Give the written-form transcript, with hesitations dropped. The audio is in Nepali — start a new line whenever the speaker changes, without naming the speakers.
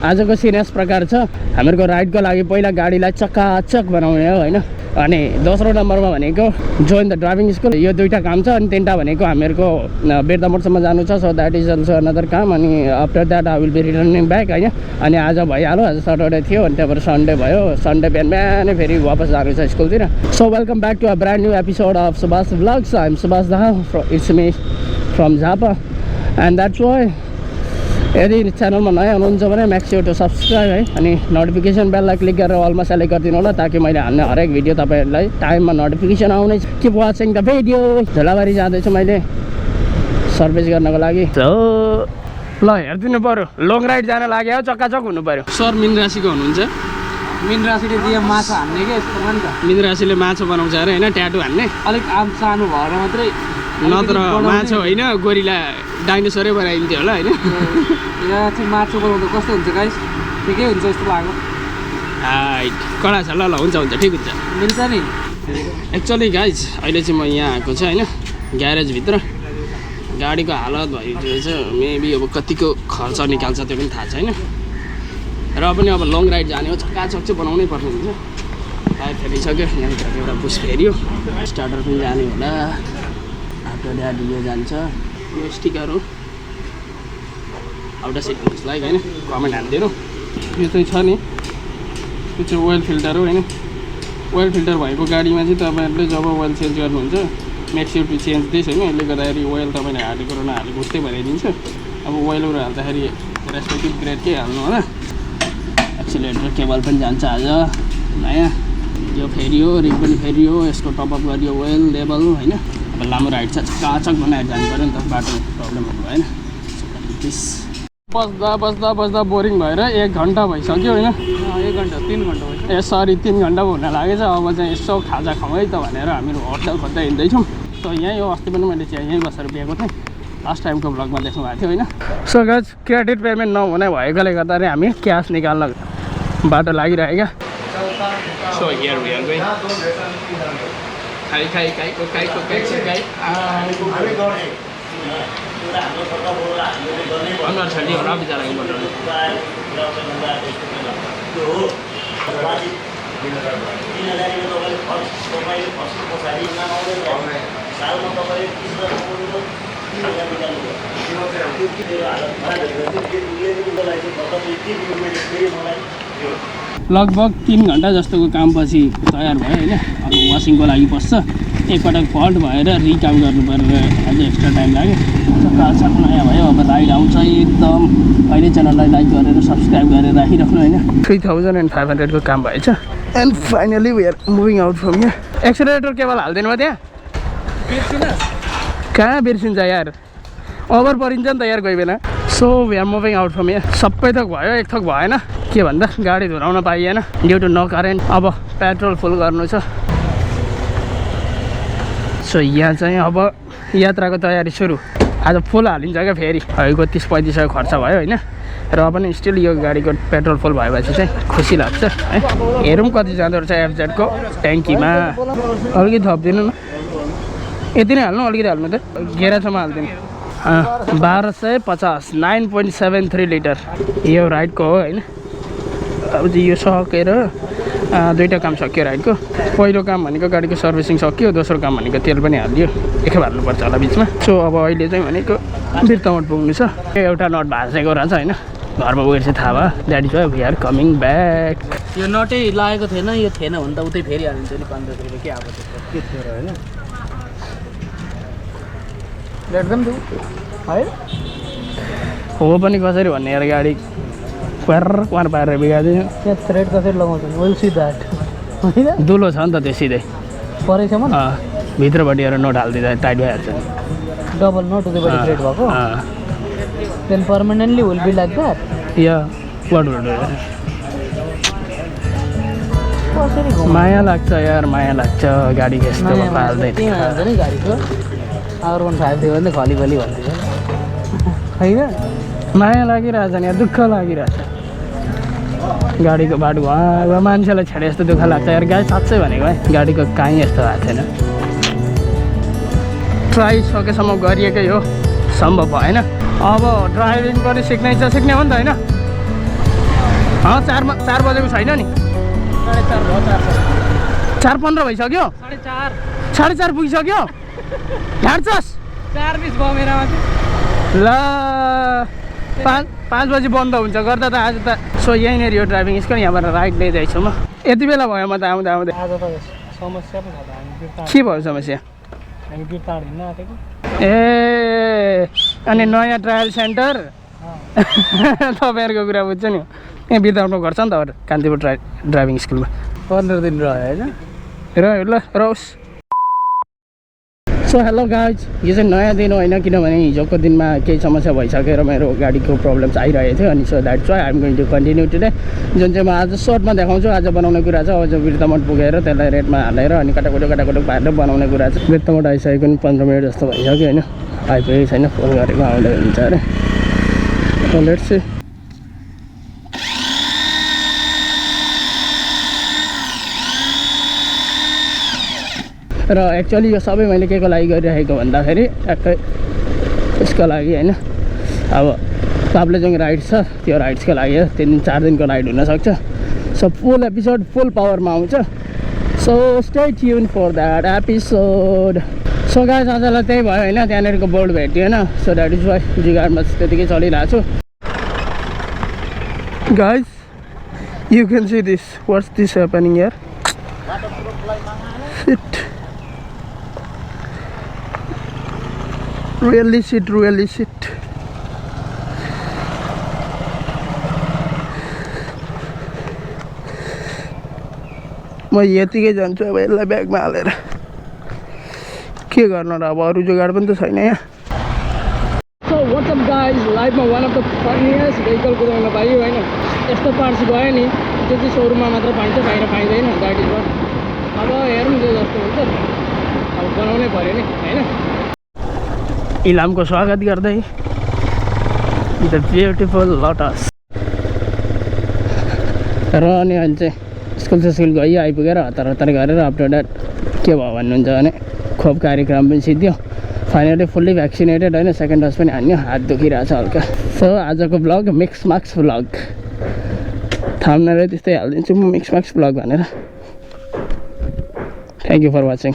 आजको सिरियस प्रकार छ हामीहरूको राइडको लागि पहिला गाडीलाई चकाचक बनाउने हो हैन अनि दोस्रो नम्बरमा भनेको जोइन द ड्राइभिङ स्कुल यो दुईटा काम छ अनि तीनटा भनेको हामीहरूको बेर्दामोडसम्म जानु छ so that is also another काम अनि after that I will be returning back हैन अनि आज भइहाल्यो आज सटरडे थियो अनि त्यहाँबाट सन्डे भयो सन्डे बिहानै फेरि वापस जानु छ स्कुलतिर so welcome back to a brand new episode of Subhash vlogs I am Subhash Dahal it's me from Jhapa and that's why यदि च्यानलमा नयाँ हुनुहुन्छ भने म्याक्स टु सब्सक्राइब है अनि नोटिफिकेसन बेललाई क्लिक गरेर अलमा सेलेक्ट गरिदिनु होला ताकि मैले हाल्ने हरेक भिडियो तपाईँहरूलाई टाइममा नोटिफिकेसन आउने किप वाचिङ द भिडियो झोलाबारी जाँदैछु मैले सर्भिस गर्नको लागि ल हेरिदिनु पऱ्यो लङ राइड जान लाग्यो चक्काचक हुनु पऱ्यो सर मीन राशिको हुनुहुन्छ
मीन राशिले दिए माछा हान्ने के यस्तो नि त
मीन राशिले माछा बनाउँछ अरे होइन ट्याटु हान्ने
अलिक आम सानो भएर मात्रै
नत्र माछा होइन गोरिला डाइनोसरै बनाइदिन्थ्यो होला होइन
यहाँ चाहिँ माछा बनाउँदा कस्तो हुन्छ गाइस ठिकै हुन्छ जस्तो लाग्यो
कडा छ ल हुन्छ हुन्छ ठिक हुन्छ
मिल्छ नि
एक्चुअली गाइस अहिले चाहिँ म यहाँ आएको छु होइन ग्यारेजभित्र गाडीको हालत भयो चाहिँ मेबी अब कतिको खर्च निकाल्छ त्यो पनि थाहा छैन र पनि अब लङ राइड जाने हो चक्काचक चाहिँ बनाउनै पर्ने हुन्छ टायर फेरिसक्यो यहाँभित्र एउटा बुस फेरियो स्टार्टर पनि जाने होला आफ्टर द्याट यो जान्छ यो स्टिकर हो आउट सिट बुसलाई होइन कमेन्ट हालिदिनु यो चाहिँ छ नि यो चाहिँ ओइल फिल्टर हो होइन ओइल फिल्टर भएको गाडीमा चाहिँ तपाईँहरूले जब ओइल चेन्ज गर्नुहुन्छ makes you to change this होइन यसले गर्दाखेरि ओइल तपाईँले हालेको र नहालेको उस्तै बनाइदिन्छ अब ओइलहरू हाल्दाखेरि रेस्पेक्टिभ ग्रेडकै हाल्नु होला एक्सिलेटर केबल पनि जान्छ आज नयाँ यो फेरियो रिङ पनि फेरियो यसको टपअप गरियो ओइल लेबल होइन अब लामो राइड छ चकाचक बनाएर जानु पऱ्यो नि त बाटो प्रब्लमहरू भएन बस्दा बस्दा बस्दा बोरिङ भएर 1 घन्टा भइसक्यो होइन
1 घन्टा 3 घन्टा भयो
ए सरी 3 घन्टा हुन लागेछ अब चाहिँ यसो खाजा खाउँ है त भनेर हामीहरू होटल खोज्दै हिँड्दैछौँ त यहीँ हो अस्ति पनि मैले चाहिँ यहीँ बसेर पिएको थिएँ लास्ट टाइमको भ्लगमा देख्नु भएको थियो होइन सो गाइस क्रेडिट पेमेन्ट नहुने भएकोले गर्दाखेरि हामी क्यास निकाल्न बाटो लागिरहेका so here we are going अनुहार छल्ने होला बिचराको बटन लगभग 3 घन्टा जस्तोको काम पछि तयार भयो होइन अब वासिङको लागि पस्छ एकपटक फल्ट भएर रिकाम गर्नु परेर अझै एक्स्ट्रा टाइम लाग्यो चकाचक नयाँ भयो अब राइड आउँछ एकदम अहिले च्यानललाई लाइक गरेर सब्सक्राइब गरेर राखिराख्नु होइन 3500 को काम भएछ and finally we are moving out from here accelerator cable हालिदिनु भयो त्यहाँ कहाँ बिर्सिन्छ यार ओभर परिन्छ नि त यार कोही बेला so we are moving out from here सबै थोक भयो एक थोक भएन के भन्दा गाडी धुराउन पाइएन ड्यु टु नो करेन्ट अब पेट्रोल फुल गर्नु छ सो यहाँ चाहिँ अब यात्राको तयारी सुरु आज फुल हालिन्छ क्या फेरि अहिलेको 30-35 खर्च भयो होइन र पनि स्टिल यो गाडीको पेट्रोल फुल भएपछि चाहिँ खुसी लाग्छ है हेरौँ कति जाँदो रहेछ एफजेडको ट्याङ्कीमा अलिकति थपिदिनु न यति नै हाल्नु अलिकति हाल्नु त 1100 हालिदिनु 1250 9.73 लिटर यो राइडको हो होइन अब चाहिँ यो सकेर दुईवटा काम सक्यो राइडको पहिलो काम भनेको गाडीको सर्भिसिङ सक्यो दोस्रो काम भनेको तेल पनि हालिदियो एकखेप हाल्नुपर्छ होला बिचमा सो अब अहिले चाहिँ भनेको बिर्तामोड पुग्नु छ एउटा नट भाँसेको रहेछ होइन घरमा गएर चाहिँ थाहा भयो that is why we are coming back
यो नटै लागेको थिएन यो थिएन भने त उतै फेरि हालिन्छ नि 500 रुपियाँ के आएको त्यस्तो के थियो र होइन एकदम है
हो पनि कसरी भन्ने यार गाडी पार पारेर बिगारिदियो
त्यहाँ थ्रेड कसरी लगाउँछ नि विल सी द्याट होइन
दुलो छ नि त त्यो सिधै
परेसम्म
भित्रपट्टि एउटा नोट हालिदिँदा टाइट भइहाल्छ
डबल नोट उतैपट्टि थ्रेड भएको then permanently will be like that
या माया लाग्छ यार माया लाग्छ गाडी यस्तो पाल्दै
त्यही हुन्छ नि गाडीको R15 थियो भने खली खली भन्थ्यो होइन
माया लागिरहेछ नि दुःख लागिरहेछ गाडीको बाटो भयो मान्छेलाई छेडे यस्तो दुःख लाग्छ यार गाडी साँच्चै भनेको है गाडीको काहीँ यस्तो भएको छैन ट्राई सकेसम्म गरिएकै हो सम्भव भएन अब ड्राइभिङ पनि सिक्नै छ सिक्ने हो नि त होइन 4 बजेको छैन नि
4:30 भयो
4:15 भइसक्यो 4:30 पुगिसक्यो ढाड्छस्
4:20 भयो मेरोमा चाहिँ
ल 5 बजी बन्द हुन्छ गर्दा त आज त सो यहीँनिर यो ड्राइभिङ स्कुल यहाँबाट राइड लिइरहेछु म यति बेला भयो म त आउँदा
आज त समस्या पो छ त हामी बिर्ता
के भयो समस्या
हामी बिर्ता हिँड्न आँटेको
ए अनि नयाँ ट्रायल सेन्टर तपाईँहरूको कुरा बुझ्छ नि यहाँ बिर्ताउनु गर्छ नि त कान्तिपुर ड्राइभिङ स्कुलमा
15 दिन रह्यो होइन
ल रहोस् सो हेलो गाइज यो चाहिँ नयाँ दिन होइन किनभने हिजोको दिनमा केही समस्या भइसकेर मेरो गाडीको प्रब्लम्स आइरहेको थियो अनि so that's why I'm going to continue today जुन चाहिँ म आज सर्टमा देखाउँछु आज बनाउने कुरा छ अझ बिर्तामोड पुगेर त्यसलाई रेटमा हालेर अनि कटाकटो पारेर बनाउने कुरा छ बिर्तामोड आइसकेको नि 15 मिनट जस्तो भइसक्यो होइन आइपुगेको छैन फोन गरेको आउँदै हुन्छ अरे लेट्स सी र एक्चुअली यो सबै मैले के को लागि गरिरहेको भन्दाखेरि ट्याक्कै यसको लागि होइन अब ताप्लेजुङ राइड छ त्यो राइड्सको लागि 3-4 दिनको राइड हुनसक्छ सो फुल एपिसोड फुल पावरमा आउँछ so stay tuned for that episode so guys आजलाई त्यही भयो होइन त्यहाँनिरको बोर्ड भेट्यो होइन सो द्याट इज वाइ जिगाडमा त्यतिकै चलिरहेको छु guys you can see this what's this happening here sit really sit म यतिकै जान्छु अब यसलाई ब्यागमा हालेर के गर्नु र अब अरू जुगाड पनि त छैन यहाँ सो व्हाट्सअप गाइज लाइफमा वान अफ द फर्निएस्ट भेहिकल कुदाउन पाइयो होइन यस्तो पार्ट्स गयो नि त्यो चाहिँ सोरुममा मात्र पाइन्छ बाहिर पाइँदैन द्याट इज वाट अब हेरौँ जो जस्तो हुन्छ अब बनाउनै पऱ्यो नि होइन इलामको स्वागत गर्दै द ब्युटिफुल लोटस र अनि अहिले चाहिँ स्कुल गयो आइपुगेर हतार गरेर आफ्टर द्याट के भयो भन्नुहुन्छ भने खोप कार्यक्रम पनि सिद्धियो फाइनली फुल्ली भ्याक्सिनेटेड होइन सेकेन्ड डोज पनि हान्यो हात दुखिरहेको छ हल्का सो आजको ब्लग maxx ब्लग थम्बनेल त्यस्तै हालिदिन्छु म maxx ब्लग भनेर थ्याङ्क यू फर वाचिङ